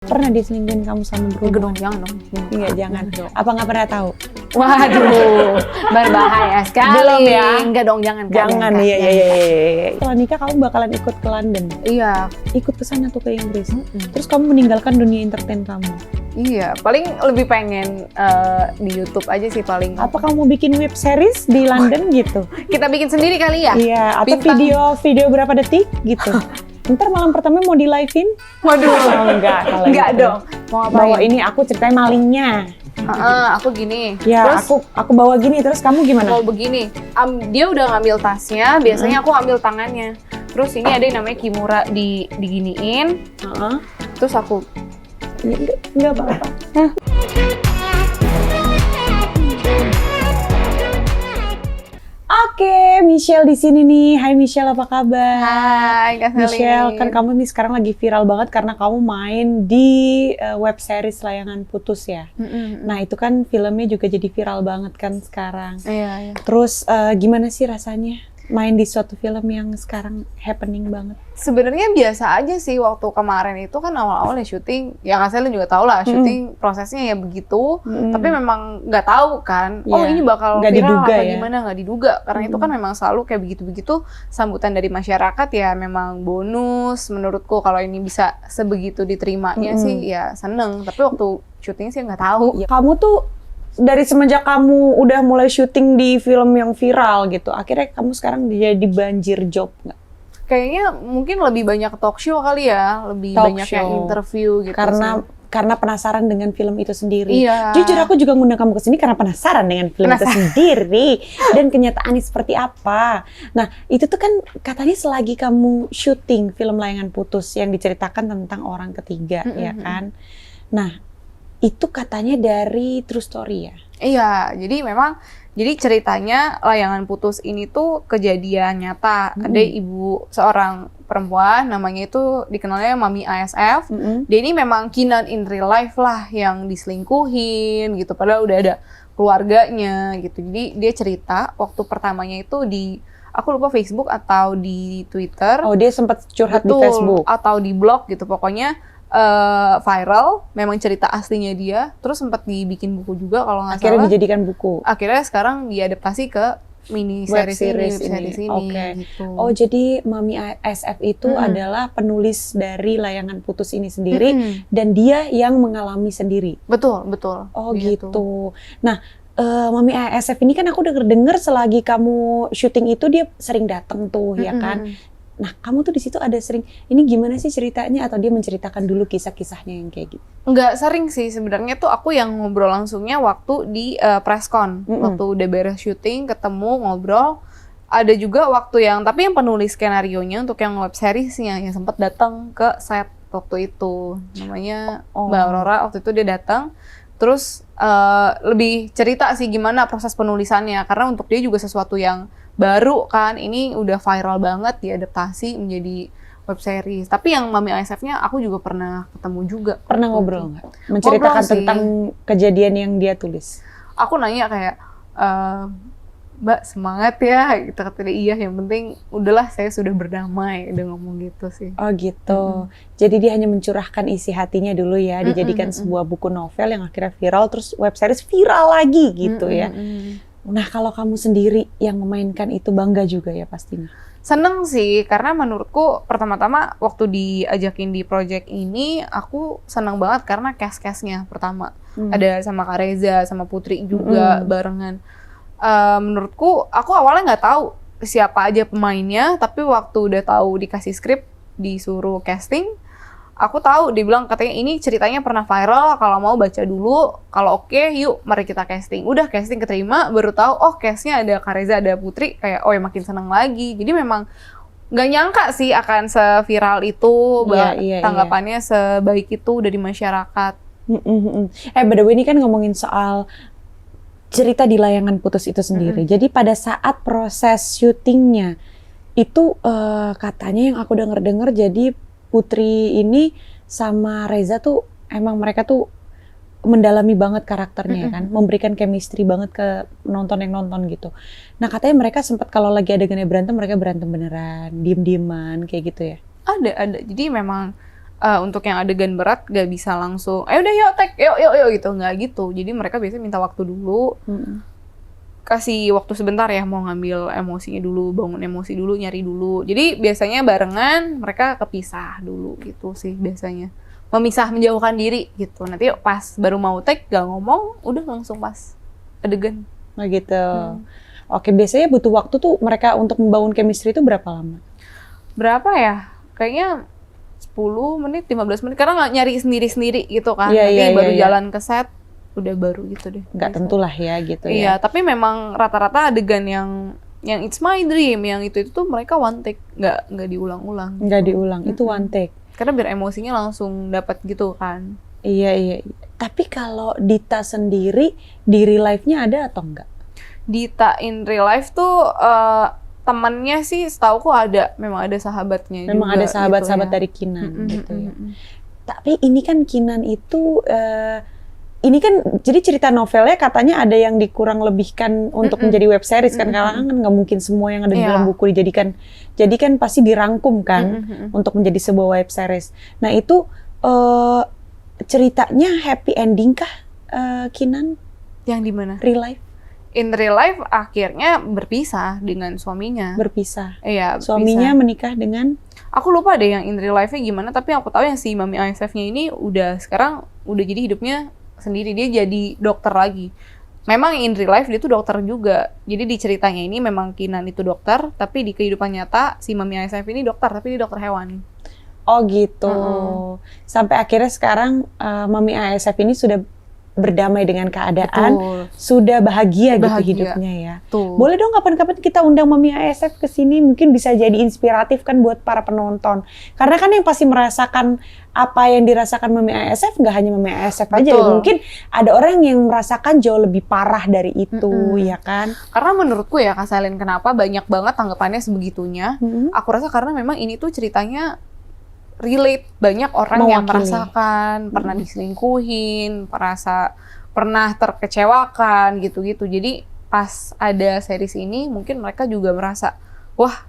Pernah diselingkuhin kamu sama Enggak dong, berhubungan? jangan dong. Enggak, jangan. Apa nggak pernah tahu? Waduh, berbahaya sekali. Belum ya? Enggak dong, jangan. Kak, Jangan, Kak, iya, iya, jangan, iya, Kak. iya. Setelah nikah kamu bakalan ikut ke London. Iya, Ikut ke sana tuh ke Inggris. Terus kamu meninggalkan dunia entertain kamu. iya. Paling lebih pengen di YouTube aja sih paling. Apa kamu bikin web series di London gitu? Kita bikin sendiri kali ya? Iya, atau Bintang. video berapa detik gitu. Ntar malam pertama mau di live-in? Waduh, Oh, enggak, kalau enggak gitu. dong. Mau Bawa ngapain? ini aku ceritain malingnya. Aku gini. Ya, Terus aku bawa gini, terus kamu gimana? mau begini, dia udah ngambil tasnya, biasanya aku ambil tangannya. Terus ini ada yang namanya kimura diginiin, Heeh. terus aku Enggak apa-apa. Oke, Michelle di sini nih. Hai Michelle, apa kabar? Hai Kak Selin. Michelle, kan kamu nih sekarang lagi viral banget karena kamu main di web series Layangan Putus ya. Nah, itu kan filmnya juga jadi viral banget kan sekarang. Iya. Terus gimana sih rasanya main di suatu film yang sekarang happening banget? Sebenarnya biasa aja sih waktu kemarin itu kan awal-awal ya syuting, ya Kak Selin juga tahu lah syuting prosesnya ya begitu, tapi memang nggak tahu kan, oh Iya, ini bakal nggak viral diduga apa ya. gimana, nggak diduga, karena itu kan memang selalu kayak begitu-begitu sambutan dari masyarakat ya memang bonus menurutku kalau ini bisa sebegitu diterimanya sih ya seneng, tapi waktu syuting sih nggak tahu. Kamu tuh dari semenjak kamu udah mulai syuting di film yang viral gitu, akhirnya kamu sekarang jadi banjir job nggak? Kayaknya mungkin lebih banyak talk show kali ya, lebih Talk banyak show. yang interview gitu Karena penasaran dengan film itu sendiri. Iya. Jujur aku juga ngundang kamu ke sini karena penasaran dengan film itu sendiri dan kenyataannya seperti apa. Nah, itu tuh kan katanya selagi kamu syuting film Layangan Putus yang diceritakan tentang orang ketiga, ya kan? Nah, itu katanya dari true story ya? Iya, jadi ceritanya Layangan Putus ini tuh kejadian nyata. Ada seorang perempuan, namanya itu dikenalnya Mami ASF. Dia ini memang kinan in real life lah, yang diselingkuhin gitu, padahal udah ada keluarganya gitu. Jadi dia cerita waktu pertamanya itu aku lupa Facebook atau di Twitter. Oh, dia sempat curhat di Betul, Facebook? atau di blog gitu, pokoknya viral, memang cerita aslinya dia, terus sempat dibikin buku juga kalau nggak Akhirnya salah. dijadikan buku? Akhirnya sekarang diadaptasi ke mini series ini. Oke. Gitu. Oh, jadi Mami ASF itu adalah penulis dari Layangan Putus ini sendiri dan dia yang mengalami sendiri? Betul. Oh gitu. Nah, Mami ASF ini kan aku denger selagi kamu syuting itu dia sering datang tuh, ya kan? Nah, kamu tuh di situ ada sering, ini gimana sih ceritanya, atau dia menceritakan dulu kisah-kisahnya yang kayak gitu? Nggak sering sih, sebenarnya tuh aku yang ngobrol langsungnya waktu di presscon. Waktu udah beres syuting, ketemu, ngobrol. Ada juga waktu tapi yang penulis skenarionya untuk yang web seriesnya yang sempat datang ke set waktu itu. Namanya Mbak Aurora, waktu itu dia datang. Terus lebih cerita sih gimana proses penulisannya, karena untuk dia juga sesuatu yang baru kan, ini udah viral banget diadaptasi menjadi web series. Tapi yang Mami ASF-nya aku juga pernah ketemu juga. Pernah ngobrol nggak? Menceritakan Ngobrol sih. tentang kejadian yang dia tulis? Aku nanya kayak, Mbak semangat ya, gitu kata dia. Iya, yang penting udahlah saya sudah berdamai, udah ngomong gitu sih. Oh gitu. Jadi dia hanya mencurahkan isi hatinya dulu ya, dijadikan sebuah buku novel yang akhirnya viral, terus web series viral lagi gitu ya. Nah, kalau kamu sendiri yang memainkan itu bangga juga ya pastinya? Seneng sih, karena menurutku pertama-tama waktu diajakin di project ini, aku seneng banget karena cast-castnya pertama. Ada sama Kak Reza, sama Putri juga barengan. Menurutku, aku awalnya nggak tahu siapa aja pemainnya, tapi waktu udah tahu dikasih skrip, disuruh casting, aku tahu, dia bilang katanya ini ceritanya pernah viral, kalau mau baca dulu, kalau oke, yuk mari kita casting. Udah casting keterima, baru tahu oh castnya ada Kak Reza, ada Putri, kayak oh ya makin seneng lagi. Jadi memang nggak nyangka sih akan seviral itu, tanggapannya sebaik itu dari masyarakat. By the way, ini kan ngomongin soal cerita di Layangan Putus itu sendiri. Jadi pada saat proses syutingnya itu katanya yang aku denger jadi Putri ini sama Reza tuh emang mereka tuh mendalami banget karakternya ya kan, memberikan chemistry banget ke penonton yang nonton gitu. Nah katanya mereka sempat kalau lagi adegannya berantem, mereka berantem beneran, diem-dieman kayak gitu ya? Ada. Jadi memang untuk yang adegan berat gak bisa langsung, ayo udah yuk take, yuk gitu, nggak gitu. Jadi mereka biasanya minta waktu dulu, kasih waktu sebentar ya, mau ngambil emosinya dulu, bangun emosi dulu, nyari dulu. Jadi biasanya barengan, mereka kepisah dulu gitu sih biasanya. Memisah, menjauhkan diri gitu. Nanti pas baru mau take, gak ngomong, udah langsung pas adegan. Oh gitu. Oke, biasanya butuh waktu tuh mereka untuk membangun chemistry itu berapa lama? Berapa ya? Kayaknya 10 menit, 15 menit. Karena nggak nyari sendiri-sendiri gitu kan. Iya, Nanti iya, baru iya. jalan ke set, udah baru gitu deh. Nggak biasa. tentulah ya gitu Iya, ya. tapi memang rata-rata adegan yang It's My Dream, yang itu tuh mereka one take, nggak diulang-ulang. Nggak diulang, itu one take. Karena biar emosinya langsung dapat gitu kan. Iya, iya. Tapi kalau Dita sendiri, di real life-nya ada atau enggak? Dita in real life tuh temannya sih setauku ada, memang ada sahabatnya Memang juga ada sahabat-sahabat gitu ya. dari Kinan gitu ya. Tapi ini kan Kinan itu, ini kan jadi cerita novelnya katanya ada yang dikurang lebihkan untuk menjadi web series kan, karena kan nggak mungkin semua yang ada di dalam buku dijadikan, jadi kan pasti dirangkum kan untuk menjadi sebuah web series. Nah itu ceritanya happy ending kah, Kinan? Yang di mana? Real life? In real life akhirnya berpisah dengan suaminya. Berpisah. Iya, Suaminya berpisah. menikah dengan? Aku lupa deh yang in real life-nya gimana, tapi aku tahu yang si Mami ASF-nya ini sekarang udah jadi hidupnya sendiri, dia jadi dokter lagi. Memang in real life dia tuh dokter juga. Jadi di ceritanya ini memang Kinan itu dokter, tapi di kehidupan nyata si Mami ASF ini dokter, tapi dia dokter hewan. Oh gitu. Sampai akhirnya sekarang Mami ASF ini sudah berdamai dengan keadaan, Betul. sudah bahagia gitu Bahagia. hidupnya ya. Tuh. Boleh dong kapan-kapan kita undang Mami ASF ke sini, mungkin bisa jadi inspiratif kan buat para penonton. Karena kan yang pasti merasakan apa yang dirasakan Mami ASF nggak hanya Mami ASF aja, Betul. mungkin ada orang yang merasakan jauh lebih parah dari itu, ya kan? Karena menurutku ya Kak Selin, kenapa banyak banget tanggapannya sebegitunya? Aku rasa karena memang ini tuh ceritanya relate, banyak orang yang Mewakili. merasakan, pernah diselingkuhin, pernah terkecewakan gitu-gitu. Jadi pas ada series ini mungkin mereka juga merasa, wah,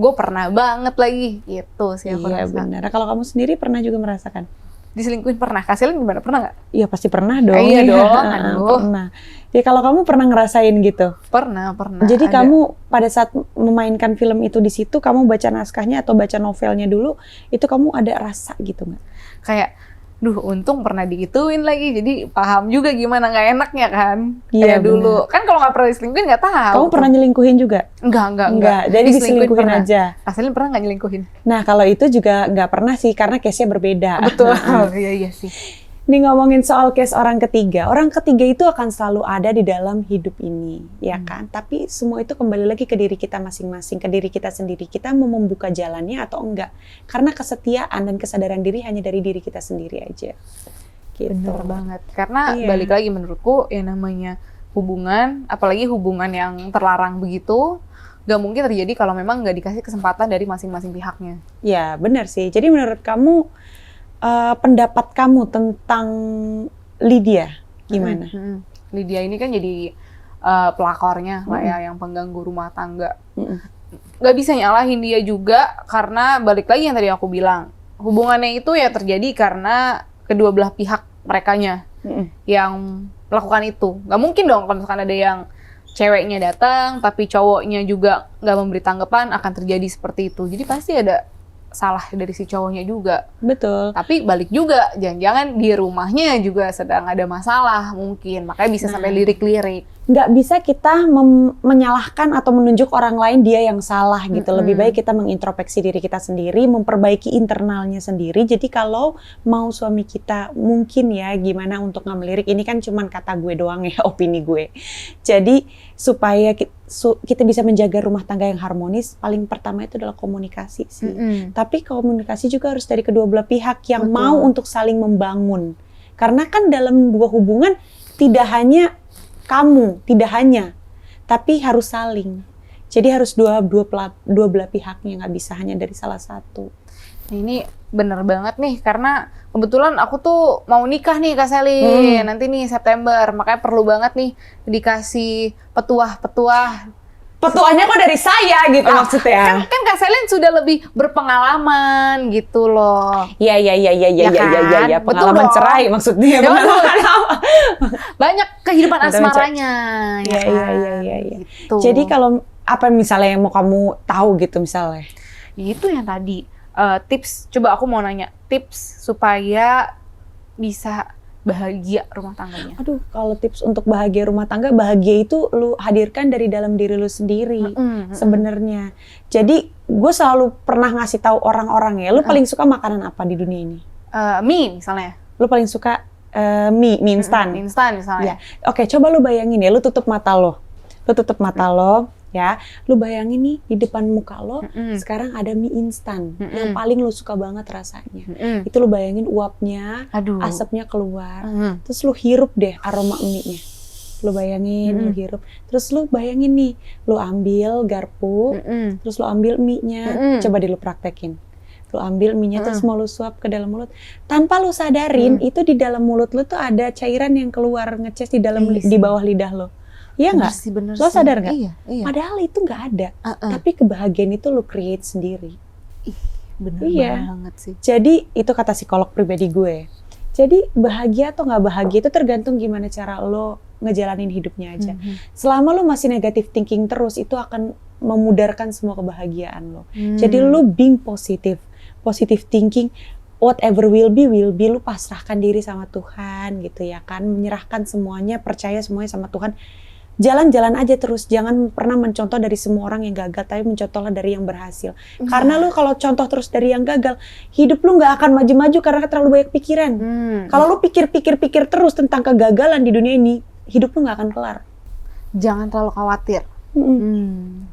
gue pernah banget lagi gitu sih aku Iya rasa. benar. Kalau kamu sendiri pernah juga merasakan? Diselingkuhin pernah? Kak Selin gimana? Pernah nggak? Iya pasti pernah dong. Iya Ya. dong, aduh. Pernah. Ya kalau kamu pernah ngerasain gitu. Pernah. Jadi Ada. kamu pada saat memainkan film itu di situ, kamu baca naskahnya atau baca novelnya dulu, itu kamu ada rasa gitu nggak? Kayak, duh untung pernah digituin lagi, jadi paham juga gimana nggak enaknya kan. Iya, Kayak dulu, kan kalau nggak pernah diselingkuhin nggak tahu. Kamu pernah nyelingkuhin juga? Enggak. Jadi diselingkuhin pernah. aja. Kak Selin pernah nggak nyelingkuhin? Nah kalau itu juga nggak pernah sih, karena case-nya berbeda. Betul. Iya sih. Ini ngomongin soal case orang ketiga itu akan selalu ada di dalam hidup ini, ya kan? Tapi semua itu kembali lagi ke diri kita masing-masing, ke diri kita sendiri. Kita mau membuka jalannya atau enggak? Karena kesetiaan dan kesadaran diri hanya dari diri kita sendiri aja. Gitu. Bener banget. Karena Iya. balik lagi menurutku yang namanya hubungan, apalagi hubungan yang terlarang begitu, nggak mungkin terjadi kalau memang nggak dikasih kesempatan dari masing-masing pihaknya. Ya, benar sih. Jadi menurut kamu, pendapat kamu tentang Lydia gimana? Lydia ini kan jadi pelakornya lah ya, yang pengganggu rumah tangga. Mm-mm. Nggak bisa nyalahin dia juga, karena balik lagi yang tadi aku bilang, hubungannya itu ya terjadi karena kedua belah pihak merekanya yang melakukan itu. Nggak mungkin dong kalau misalkan ada yang ceweknya datang tapi cowoknya juga nggak memberi tanggapan, akan terjadi seperti itu. Jadi pasti ada salah dari si cowoknya juga. Betul. Tapi balik juga, jangan-jangan di rumahnya juga sedang ada masalah mungkin, makanya bisa sampai lirik-lirik. Nggak bisa kita menyalahkan atau menunjuk orang lain dia yang salah gitu. Lebih baik kita mengintrospeksi diri kita sendiri, memperbaiki internalnya sendiri. Jadi kalau mau suami kita mungkin ya gimana untuk nggak melirik, ini kan cuman kata gue doang ya, opini gue. Jadi supaya kita bisa menjaga rumah tangga yang harmonis, paling pertama itu adalah komunikasi sih. Tapi komunikasi juga harus dari kedua belah pihak yang mau untuk saling membangun. Karena kan dalam dua hubungan tidak hanya kamu, tapi harus saling. Jadi harus dua belah pihaknya, nggak bisa hanya dari salah satu. Ini bener banget nih, karena kebetulan aku tuh mau nikah nih Kak Selin, nanti nih September, makanya perlu banget nih dikasih petuah-petuah petuahnya kok dari saya gitu maksudnya. Kan Kak Selin sudah lebih berpengalaman gitu loh. Iya, kan? pengalaman Betul cerai dong. maksudnya. Ya, Pengalaman apa? Banyak kehidupan Betul, asmaranya. Iya, kan? iya. Gitu. Jadi kalau apa misalnya yang mau kamu tahu gitu misalnya? Itu yang tadi tips. Coba aku mau nanya tips supaya bisa bahagia rumah tangganya. Aduh, kalau tips untuk bahagia rumah tangga, bahagia itu lu hadirkan dari dalam diri lu sendiri sebenarnya. Jadi gue selalu pernah ngasih tahu orang-orang ya, lu paling suka makanan apa di dunia ini? Mie misalnya. Lu paling suka mie instan. Instan misalnya. Ya. Oke, coba lu bayangin ya, lu tutup mata lo. Lu tutup mata lo, ya. Lu bayangin nih di depan muka lo sekarang ada mie instan yang paling lu suka banget rasanya. Itu lu bayangin uapnya, asapnya keluar. Terus lu hirup deh aroma mie-nya. Lu bayangin, lu hirup. Terus lu bayangin nih, lu ambil garpu, terus lu ambil mie-nya. Coba deh lu praktekin. Lu ambil mie-nya terus mau lu suap ke dalam mulut. Tanpa lu sadarin, itu di dalam mulut lu tuh ada cairan yang keluar ngeces di dalam di bawah lidah lo. Iya nggak? Lo sadar nggak? Iya. Padahal itu nggak ada. Tapi kebahagiaan itu lo create sendiri. Bener banget sih. Jadi itu kata psikolog pribadi gue. Jadi bahagia atau nggak bahagia itu tergantung gimana cara lo ngejalanin hidupnya aja. Selama lo masih negative thinking terus, itu akan memudarkan semua kebahagiaan lo. Jadi lo being positive thinking, whatever will be, lo pasrahkan diri sama Tuhan gitu ya kan. Menyerahkan semuanya, percaya semuanya sama Tuhan. Jalan-jalan aja terus, jangan pernah mencontoh dari semua orang yang gagal, tapi mencontohlah dari yang berhasil. Karena lu kalau contoh terus dari yang gagal, hidup lu nggak akan maju-maju karena terlalu banyak pikiran. Kalau lu pikir terus tentang kegagalan di dunia ini, hidup lu nggak akan kelar. Jangan terlalu khawatir.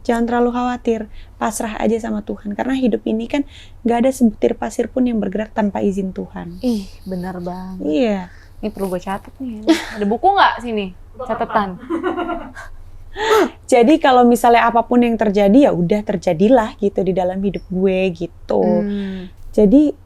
Jangan terlalu khawatir, pasrah aja sama Tuhan. Karena hidup ini kan nggak ada sebutir pasir pun yang bergerak tanpa izin Tuhan. Benar banget. Iya. Ini perlu gue catat nih. Ada buku nggak sini? Catatan. Jadi kalau misalnya apapun yang terjadi, ya udah terjadilah gitu di dalam hidup gue gitu. Jadi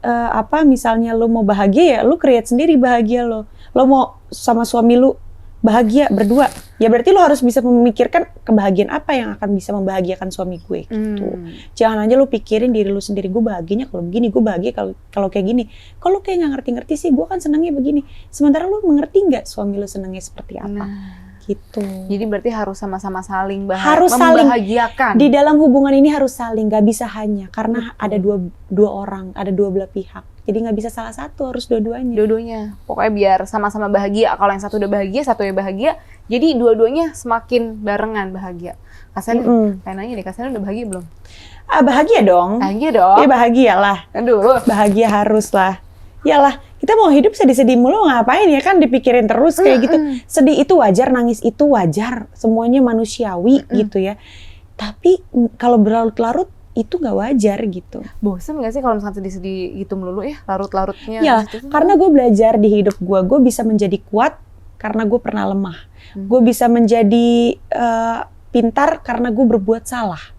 misalnya lo mau bahagia, ya lo create sendiri bahagia lo. Lo mau sama suami lo bahagia berdua, ya berarti lo harus bisa memikirkan kebahagiaan apa yang akan bisa membahagiakan suami gue gitu. Jangan aja lo pikirin diri lo sendiri, gue bahagianya kalau begini, gue bahagia kalau kayak gini. Kalau kayak nggak ngerti-ngerti sih, gue kan senangnya begini. Sementara lo mengerti nggak suami lo senangnya seperti apa? Gitu. Jadi berarti harus sama-sama saling membahagiakan. Di dalam hubungan ini harus saling, nggak bisa hanya karena ada dua orang, ada dua belah pihak. Jadi nggak bisa salah satu, harus dua-duanya. Dua-duanya. Pokoknya biar sama-sama bahagia. Kalau yang satu udah bahagia, satunya bahagia. Jadi dua-duanya semakin barengan bahagia. Kasen, kayak nanya deh, Kasen udah bahagia belum? Bahagia dong. Bahagia dong. Iya bahagia lah. Aduh. Bahagia harus lah. Iyalah, kita mau hidup sedih-sedih mulu ngapain ya kan, dipikirin terus kayak gitu. Sedih itu wajar, nangis itu wajar. Semuanya manusiawi gitu ya. Tapi kalau berlarut-larut, itu nggak wajar gitu. Bosen nggak sih kalau misalnya sedih-sedih gitu melulu ya, larut-larutnya? Ya, karena gue belajar di hidup gue bisa menjadi kuat karena gue pernah lemah. Gue bisa menjadi pintar karena gue berbuat salah.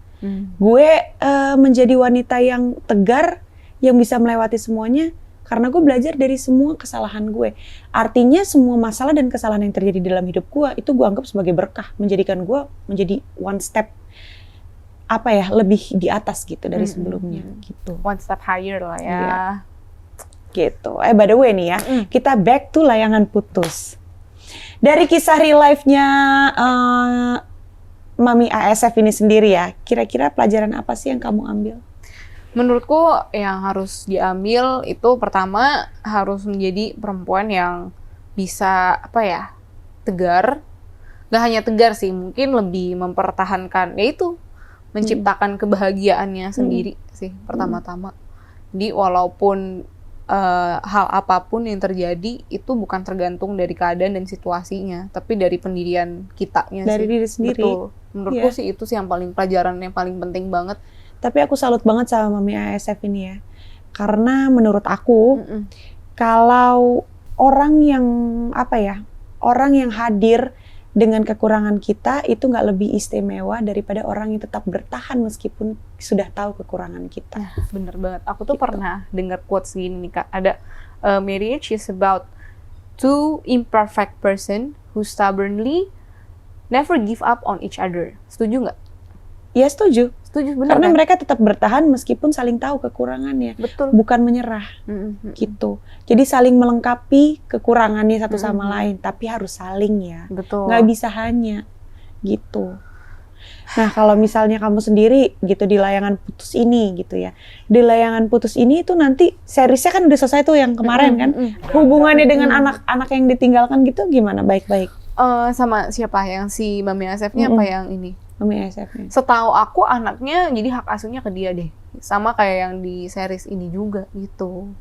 Gue menjadi wanita yang tegar, yang bisa melewati semuanya karena gue belajar dari semua kesalahan gue. Artinya semua masalah dan kesalahan yang terjadi dalam hidup gue, itu gue anggap sebagai berkah, menjadikan gue menjadi one step lebih di atas gitu dari sebelumnya gitu. One step higher lah ya. Yeah. Gitu. By the way nih ya, kita back to layangan putus. Dari kisah real life-nya Mami ASF ini sendiri ya, kira-kira pelajaran apa sih yang kamu ambil? Menurutku yang harus diambil itu pertama harus menjadi perempuan yang bisa tegar. Gak hanya tegar sih, mungkin lebih mempertahankan yaitu menciptakan kebahagiaannya sendiri sih pertama-tama. Jadi walaupun hal apapun yang terjadi itu bukan tergantung dari keadaan dan situasinya, tapi dari pendirian kitanya dari diri sendiri. Betul. Menurutku sih itu sih yang pelajaran yang paling penting banget. Tapi aku salut banget sama Mami ASF ini ya. Karena menurut aku kalau orang yang orang yang hadir dengan kekurangan kita itu nggak lebih istimewa daripada orang yang tetap bertahan meskipun sudah tahu kekurangan kita. Bener banget. Aku tuh pernah dengar quotes gini nih Kak. Ada marriage is about two imperfect person who stubbornly never give up on each other. Setuju nggak? Ya setuju. Setuju, benar Karena kan? mereka tetap bertahan meskipun saling tahu kekurangannya. Betul. Bukan menyerah gitu. Jadi saling melengkapi kekurangannya satu sama lain, tapi harus saling ya. Betul. Nggak bisa hanya gitu. Nah, kalau misalnya kamu sendiri gitu di Layangan Putus ini gitu ya. Di Layangan Putus ini itu nanti seriesnya kan udah selesai tuh yang kemarin kan. Hubungannya dengan anak-anak yang ditinggalkan gitu gimana? Baik-baik. Sama siapa yang si Mami Asefnya apa yang ini? Mami SF-nya. Setahu aku anaknya jadi hak asuhnya ke dia deh. Sama kayak yang di series ini juga gitu.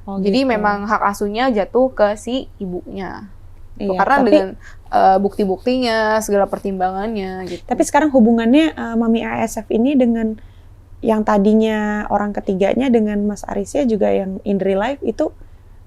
Oh, Jadi gitu. memang hak asuhnya jatuh ke si ibunya. Iya, Karena tapi, dengan bukti-buktinya, segala pertimbangannya gitu. tapi sekarang hubungannya Mami ASF ini dengan yang tadinya orang ketiganya dengan Mas Arisya juga yang in real life itu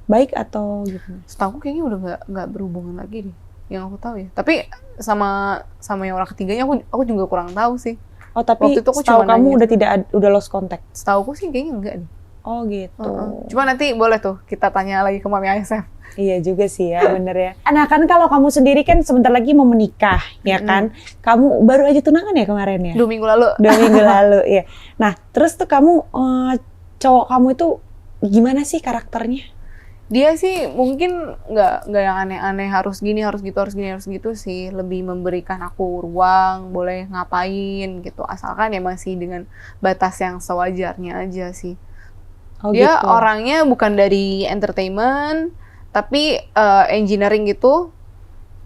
baik atau gimana? Setahu aku kayaknya udah nggak berhubungan lagi deh. Yang aku tahu ya. Tapi sama yang orang ketiganya aku juga kurang tahu sih. Oh, tapi Waktu itu aku setahu cuma kamu nanya. udah lost contact. Setahu aku sih kayaknya enggak deh. Oh gitu. Cuma nanti boleh tuh kita tanya lagi ke Mami ASF. Iya juga sih ya, bener ya. Nah kan kalau kamu sendiri kan sebentar lagi mau menikah, ya kan? Kamu baru aja tunangan ya kemarin ya? 2 minggu lalu. 2 minggu lalu, ya. Nah terus tuh kamu, cowok kamu itu gimana sih karakternya? Dia sih mungkin nggak yang aneh-aneh harus gini, harus gitu, harus gini, harus gitu sih. Lebih memberikan aku ruang, boleh ngapain gitu. Asalkan ya masih dengan batas yang sewajarnya aja sih. Oh, Dia gitu. orangnya bukan dari entertainment, tapi engineering gitu.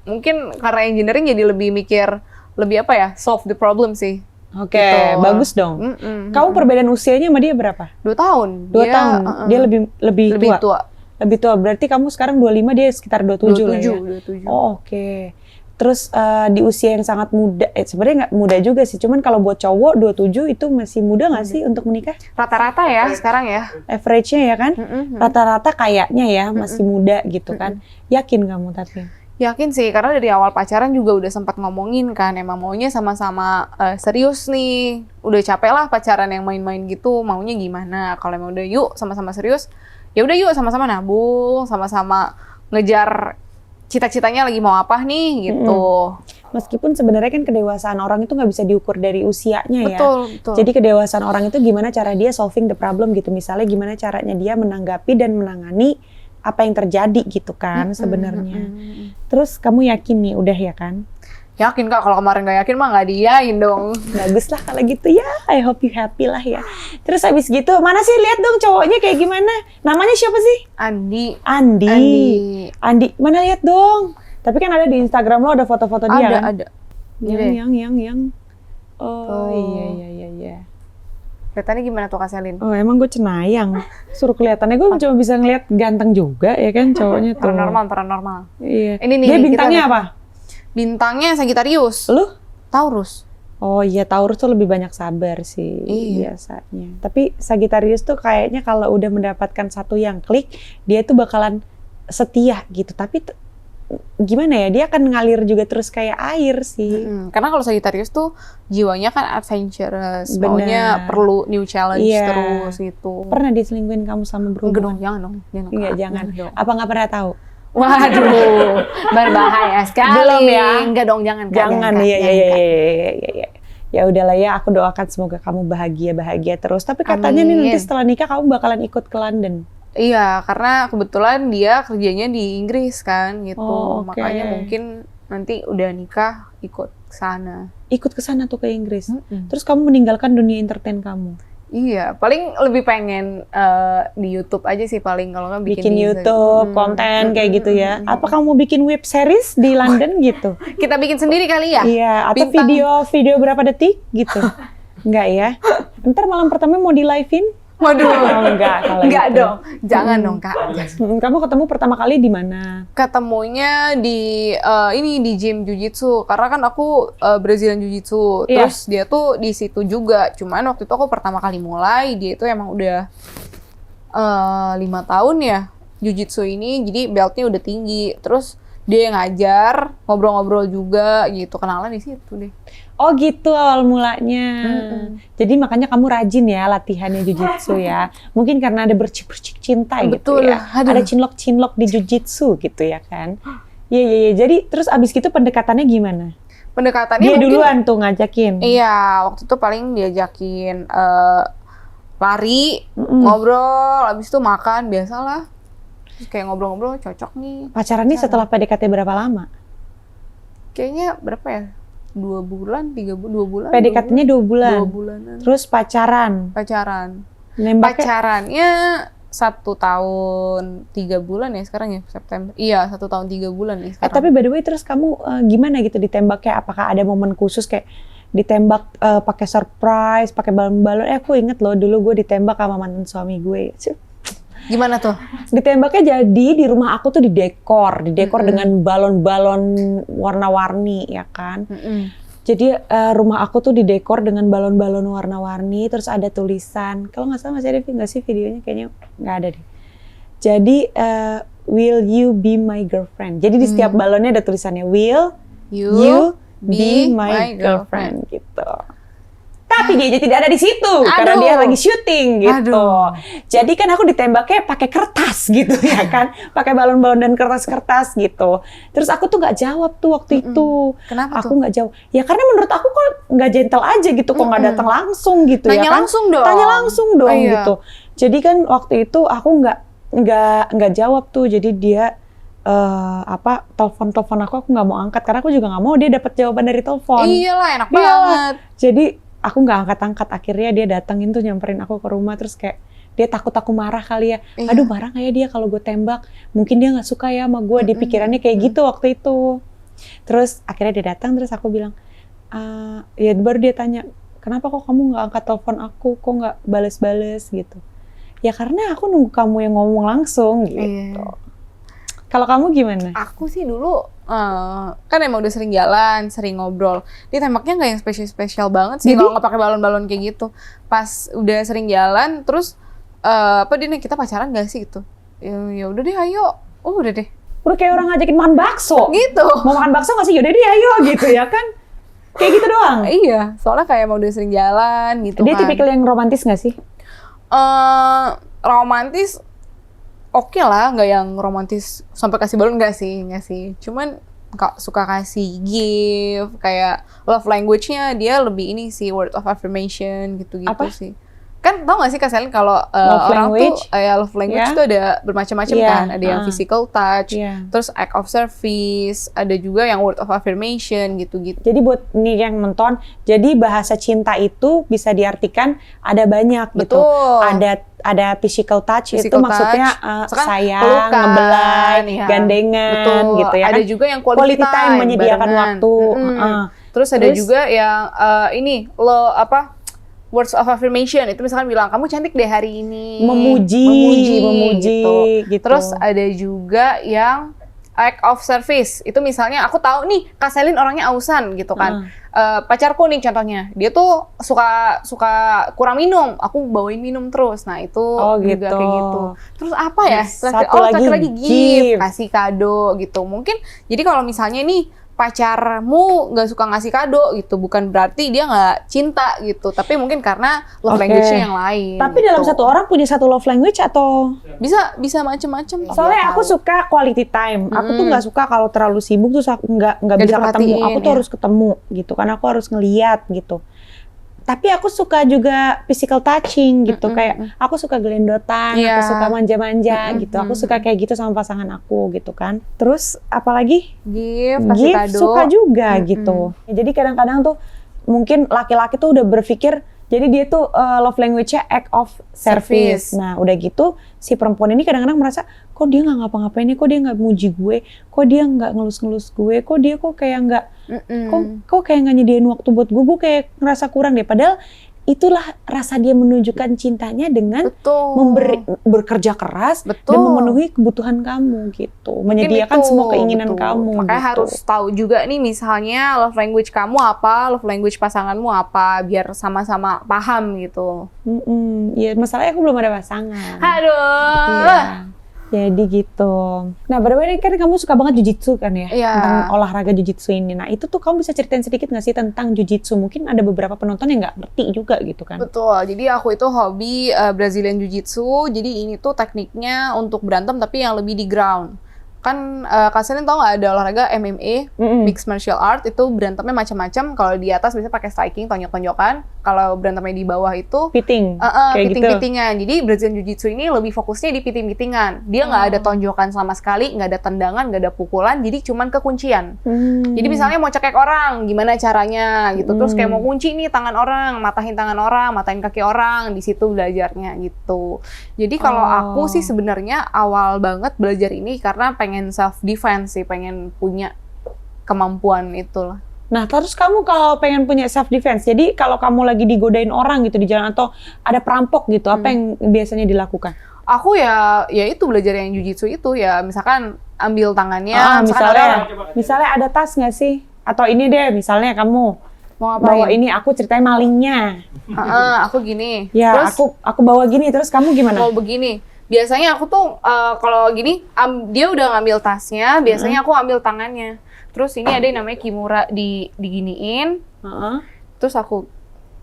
Mungkin karena engineering jadi lebih mikir, lebih apa ya, solve the problem sih. Oke, Gitu. bagus dong. Kamu perbedaan usianya sama dia berapa? 2 tahun. 2 tahun. Dia lebih tua. Lebih tua. Berarti kamu sekarang 25, dia sekitar 27 lah ya? 27. Oh, oke. Terus di usia yang sangat muda, sebenarnya nggak muda juga sih, cuman kalau buat cowok 27 itu masih muda nggak sih untuk menikah? Rata-rata ya sekarang ya. Average-nya ya kan? Rata-rata kayaknya ya masih muda gitu kan. Yakin kamu tapi? Yakin sih, karena dari awal pacaran juga udah sempat ngomongin kan, emang maunya sama-sama serius nih. Udah capek lah pacaran yang main-main gitu, maunya gimana? Kalau emang udah yuk sama-sama serius, ya udah yuk sama-sama nabung, sama-sama ngejar cita-citanya lagi mau apa nih gitu. Meskipun sebenarnya kan kedewasaan orang itu nggak bisa diukur dari usianya ya. Betul. Jadi kedewasaan orang itu gimana cara dia solving the problem gitu. Misalnya gimana caranya dia menanggapi dan menangani apa yang terjadi gitu kan sebenarnya. Terus kamu yakin nih udah ya kan? Yakin Kak, kalau kemarin gak yakin mah gak diyain dong. Bagus lah kalau gitu ya, I hope you happy lah ya. Terus habis gitu, mana sih lihat dong cowoknya kayak gimana? Namanya siapa sih? Andi. Mana lihat dong? Tapi kan ada di Instagram lo ada foto-foto dia kan? Ada. Yang. Oh iya. Kelihatannya gimana tuh Kak Selin? Oh emang gue cenayang. Suruh kelihatannya gue cuma bisa ngeliat ganteng juga ya kan cowoknya tuh. Paranormal. Iya. Ini nih, Dia bintangnya apa? Bintangnya Sagittarius. Lu? Taurus. Oh iya, Taurus tuh lebih banyak sabar sih biasanya. Tapi Sagittarius tuh kayaknya kalau udah mendapatkan satu yang klik, dia tuh bakalan setia gitu. Tapi gimana ya, dia akan ngalir juga terus kayak air sih. Karena kalau Sagittarius tuh jiwanya kan adventurous, Bener. maunya perlu new challenge Iya. terus gitu. Pernah diselingkuhin kamu sama Enggak berhubungan? dong, jangan dong. Enggak, jangan. dong. Apa nggak pernah tahu? Waduh, berbahaya sekali. Belum ya? Enggak dong, jangan. Kak, Jangan, Kak, iya. Kak. Ya udahlah ya, aku doakan semoga kamu bahagia terus. Tapi katanya nih nanti setelah nikah kamu bakalan ikut ke London. Iya, karena kebetulan dia kerjanya di Inggris kan gitu. Oh, oke. Makanya mungkin nanti udah nikah ikut ke sana. Ikut ke sana tuh ke Inggris. Terus kamu meninggalkan dunia entertain kamu. Iya, paling lebih pengen di YouTube aja sih paling, kalau nggak Bikin di YouTube, konten kayak gitu ya. Apa kamu bikin web series di London gitu? Kita bikin sendiri kali ya? Iya, atau video berapa detik gitu. Enggak ya? Ntar malam pertama mau di live-in? Waduh, enggak kalau enggak gitu. dong. Jangan dong, Kak. Kamu ketemu pertama kali di mana? Ketemunya di ini di gym jujitsu, karena kan aku Brazilian jujitsu. Iya. Terus dia tuh di situ juga. Cuman waktu itu aku pertama kali mulai, dia itu emang udah 5 tahun ya jujitsu ini, jadi beltnya udah tinggi. Terus dia yang ngajar, ngobrol-ngobrol juga gitu, kenalan di situ deh. Oh gitu awal mulanya. Jadi makanya kamu rajin ya latihannya jujitsu ya. Mungkin karena ada bercik-bercik cinta gitu Betul. ya. Aduh. Ada cinlok-cinlok di jujitsu gitu ya kan. Iya. Jadi terus abis gitu pendekatannya gimana? pendekatannya Dia mungkin duluan tuh ngajakin. iya, waktu itu paling diajakin lari, ngobrol, abis itu makan, biasalah. Terus kayak ngobrol-ngobrol, cocok nih. Pacarannya setelah PDKT berapa lama? Kayaknya berapa ya? 2 bulan, 3 bulan, 2 bulan. PDKT-nya 2 bulan. 2 bulanan. Terus pacaran. Pacaran. Nembaknya Pacarannya 1 tahun 3 bulan ya sekarang ya, September. Iya, 1 tahun 3 bulan ya sekarang. tapi by the way terus kamu gimana gitu ditembaknya? Apakah ada momen khusus kayak ditembak pakai surprise, pakai balon-balon? Aku inget loh dulu gue ditembak sama mantan suami gue. Gimana tuh? Ditembaknya jadi di rumah aku tuh didekor dengan balon-balon warna-warni ya kan. Jadi rumah aku tuh didekor dengan balon-balon warna-warni, terus ada tulisan. Kalau nggak salah masih ada nggak sih videonya? Kayaknya nggak ada deh. Jadi will you be my girlfriend? Jadi di setiap balonnya ada tulisannya will you be my girlfriend gitu. Tapi dia tidak ada di situ karena dia lagi syuting gitu. Aduh. Jadi kan aku ditembaknya pakai kertas gitu ya kan, pakai balon-balon dan kertas-kertas gitu. Terus aku tuh nggak jawab tuh waktu itu. Kenapa aku nggak jawab. Ya karena menurut aku kok nggak gentle aja gitu, kok nggak datang langsung gitu ya Tanya kan. langsung dong. Tanya langsung dong Iya. gitu. Jadi kan waktu itu aku nggak jawab tuh. Jadi dia telepon aku nggak mau angkat karena aku juga nggak mau dia dapat jawaban dari telepon. Iyalah, enak Iyalah. banget. Jadi aku nggak angkat-angkat, akhirnya dia datengin tuh nyamperin aku ke rumah, terus kayak dia takut aku marah kali ya. Iya. Aduh, marah nggak ya dia kalau gue tembak? Mungkin dia nggak suka ya sama gue, di pikirannya kayak gitu waktu itu. Terus akhirnya dia datang, terus aku bilang, ya baru dia tanya, kenapa kok kamu nggak angkat telepon aku, kok nggak bales-bales gitu. Ya karena aku nunggu kamu yang ngomong langsung gitu. Iya. Kalau kamu gimana? Aku sih dulu kan emang udah sering jalan, sering ngobrol. Dia tembaknya nggak yang spesial banget sih, Jadi? kalau nggak pakai balon-balon kayak gitu. Pas udah sering jalan, terus dia nih, kita pacaran gak sih gitu? Ya udah deh, ayo. Oh udah deh. Udah kayak orang ngajakin makan bakso. Gitu. Mau makan bakso nggak sih? Yaudah deh ayo gitu ya kan. Kayak gitu doang. Iya, soalnya kayak emang udah sering jalan gitu Dia kan. tipikal yang romantis nggak sih? Romantis oke lah, nggak yang romantis sampai kasih balon, nggak sih. Cuman suka kasih gift, kayak love language-nya dia lebih ini sih, word of affirmation gitu-gitu. Apa? Sih. Kan tau gak sih Kak Selin kalau Love orang language? tuh love language Yeah. tuh ada bermacam-macam Yeah. kan. Ada yang physical touch, Yeah. terus act of service, ada juga yang word of affirmation gitu-gitu. Jadi buat nih yang nonton, jadi bahasa cinta itu bisa diartikan ada banyak gitu. Betul. Ada physical touch itu Physical maksudnya Misalkan sayang, pelukan, ngebelai, ya. gandengan Betul. gitu ya Ada kan. juga yang quality time, menyediakan barengan. waktu. Terus ada Terus? juga yang ini words of affirmation, itu misalkan bilang kamu cantik deh hari ini. Memuji gitu. gitu. Terus ada juga yang act of service. Itu misalnya aku tahu nih Kak Selin orangnya ausan gitu kan. Pacarku nih contohnya, dia tuh suka kurang minum, aku bawain minum terus. Nah, itu juga gitu. kayak gitu. Terus apa ya? Satu terakhir lagi, lagi gift, gift. kasih kado gitu. Mungkin jadi kalau misalnya nih pacarmu nggak suka ngasih kado gitu, bukan berarti dia nggak cinta gitu, tapi mungkin karena love Oke. language-nya yang lain. Tapi gitu. dalam satu orang punya satu love language atau? bisa macem-macem. Soalnya aku suka quality time. Aku tuh nggak suka kalau terlalu sibuk terus aku nggak bisa ketemu. diperhatiin, Aku tuh ya. harus ketemu gitu. Karena aku harus ngeliat gitu. Tapi aku suka juga physical touching gitu. Kayak aku suka gelendotan, Iya. aku suka manja-manja gitu. Aku suka kayak gitu sama pasangan aku gitu kan. Terus apalagi? gift, kasih Gift kado. suka juga gitu. Jadi kadang-kadang tuh mungkin laki-laki tuh udah berpikir, jadi dia tuh love language-nya act of service. Nah udah gitu si perempuan ini kadang-kadang merasa, kok dia nggak ngapa-ngapain nih, kok dia nggak muji gue, kok dia nggak ngelus-ngelus gue, kok dia kayak nggak, kok kayak nggak nyediain waktu buat gue kayak ngerasa kurang deh. Padahal itulah rasa dia menunjukkan cintanya dengan Betul. bekerja keras Betul. dan memenuhi kebutuhan kamu gitu, menyediakan Itu, semua keinginan betul. kamu. Makanya gitu. harus tahu juga nih, misalnya love language kamu apa, love language pasanganmu apa, biar sama-sama paham gitu. Iya, masalahnya aku belum ada pasangan. Aduh. Iya. Jadi gitu. Nah, by the way, kan kamu suka banget jujitsu kan ya? Iya. Tentang olahraga jujitsu ini. Nah, itu tuh kamu bisa ceritain sedikit nggak sih tentang jujitsu? Mungkin ada beberapa penonton yang nggak ngerti juga gitu kan? Betul, jadi aku itu hobi Brazilian Jiu-Jitsu, jadi ini tuh tekniknya untuk berantem tapi yang lebih di ground. Kan Kak Selin tau nggak ada olahraga MMA, mixed martial art, itu berantemnya macam-macam. Kalau di atas biasanya pakai striking, tonjok-tonjokan. Kalau berantemnya di bawah itu Piting, kayak gitu. piting-pitingan. Jadi Brazilian Jiu-Jitsu ini lebih fokusnya di piting-pitingan. Dia nggak ada tonjokan sama sekali, nggak ada tendangan, nggak ada pukulan. Jadi cuman kekuncian. Jadi misalnya mau cekek orang, gimana caranya gitu. Terus kayak mau kunci nih tangan orang, matahin tangan orang, matahin kaki orang. Di situ belajarnya gitu. Jadi kalau aku sih sebenarnya awal banget belajar ini karena pengen self defense sih, pengen punya kemampuan itulah. Nah, terus kamu kalau pengen punya self defense, jadi kalau kamu lagi digodain orang gitu di jalan atau ada perampok gitu, apa yang biasanya dilakukan? Aku ya itu belajar yang jujitsu itu ya, misalkan ambil tangannya, misalnya ada tas nggak sih? Atau ini deh, misalnya kamu mau ngapain? Bawa ini, aku ceritain malingnya. Aku gini. Ya, terus aku bawa gini, terus kamu gimana? Mau begini. Biasanya aku tuh kalau gini, dia udah ngambil tasnya, biasanya aku ambil tangannya. Terus ini ada yang namanya kimura, diginiin. Terus aku,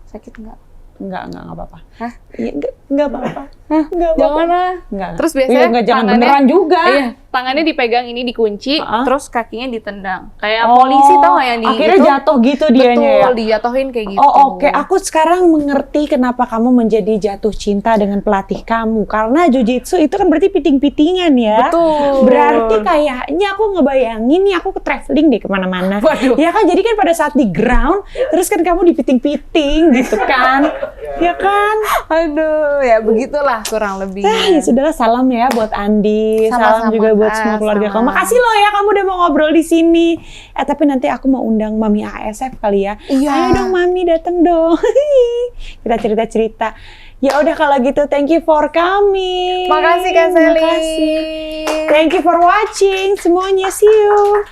sakit nggak? Enggak apa-apa. Hah? Iya, enggak apa-apa. Enggak apa-apa. Jangan lah. Enggak. Terus biasanya jangan beneran juga. Iya, tangannya dipegang ini dikunci, terus kakinya ditendang. Kayak polisi tau gak yang di akhirnya itu? jatuh gitu dianya ya? Betul, dijatuhin kayak gitu. Oh oke. Aku sekarang mengerti kenapa kamu menjadi jatuh cinta dengan pelatih kamu. Karena Jiu-Jitsu itu kan berarti piting-pitingan ya. Betul. Berarti kayaknya aku ngebayangin nih aku ke traveling deh kemana-mana. Waduh. Ya kan, jadi kan pada saat di ground, terus kan kamu dipiting-piting gitu kan. Ya kan? Aduh, ya begitulah kurang lebih. Ya sudahlah, salam ya buat Andi, salam juga buat semua keluarga kamu. Makasih loh ya kamu udah mau ngobrol di sini. Tapi nanti aku mau undang Mami ASF kali ya. Iya. Ayo dong Mami, dateng dong. Kita cerita-cerita. Ya udah kalau gitu, thank you for coming. Makasih Kak Selin. Makasih. Thank you for watching semuanya. See you.